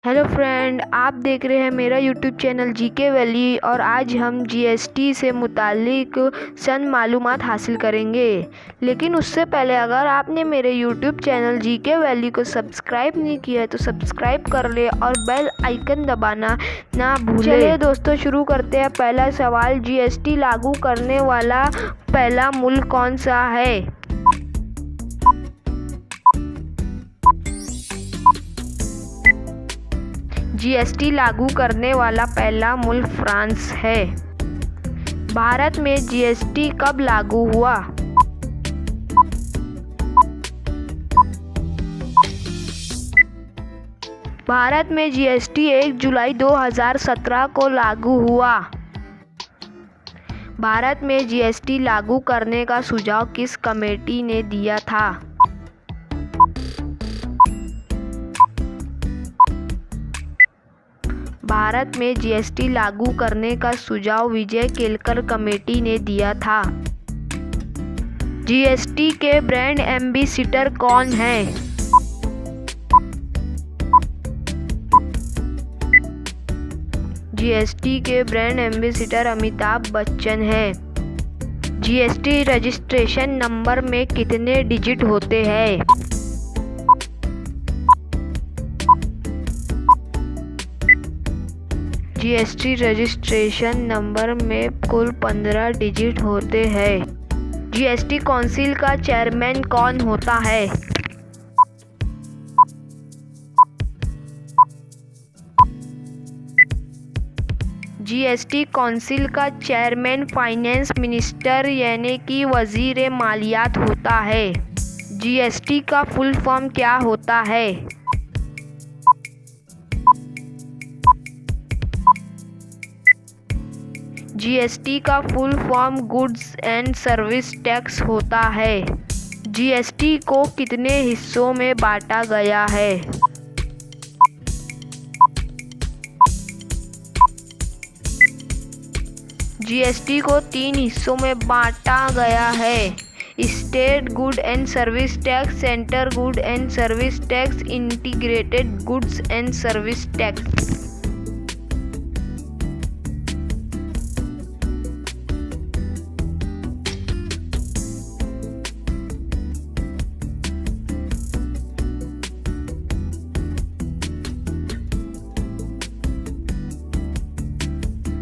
Hello friend, आप देख रहे हैं मेरा यूट्यूब चैनल जीके वैली और आज हम जीएसटी से मुतालिक चंद मालूमात हासिल करेंगे। लेकिन उससे पहले अगर आपने मेरे यूट्यूब चैनल जीके वैली को सब्सक्राइब नहीं किया है तो सब्सक्राइब कर ले और बेल आइकन दबाना ना भूलें। चलिए दोस्तों शुरू करते हैं। पहला सवाल, जीएसटी लागू करने वाला पहला मुल्क कौन सा है? जीएसटी लागू करने वाला पहला मुल्क फ्रांस है। भारत में जीएसटी कब लागू हुआ? भारत में जीएसटी 1 जुलाई 2017 को लागू हुआ। भारत में जीएसटी लागू करने का सुझाव किस कमेटी ने दिया था? भारत में जीएसटी लागू करने का सुझाव विजय केलकर कमेटी ने दिया था। जीएसटी के ब्रांड एम्बेसडर कौन हैं? जीएसटी के ब्रांड एम्बेसडर अमिताभ बच्चन हैं। जीएसटी रजिस्ट्रेशन नंबर में कितने डिजिट होते हैं? जीएसटी रजिस्ट्रेशन नंबर में कुल 15 डिजिट होते हैं। जीएसटी काउंसिल का चेयरमैन कौन होता है? जीएसटी काउंसिल का चेयरमैन फाइनेंस मिनिस्टर यानी कि वजीर मालियात होता है। जीएसटी का फुल फॉर्म क्या होता है? जीएसटी का full form goods and service tax होता है। जीएसटी को कितने हिस्सों में बांटा गया है? जीएसटी को 3 हिस्सों में बांटा गया है। State good and service tax, centre good and service tax, integrated goods and service tax.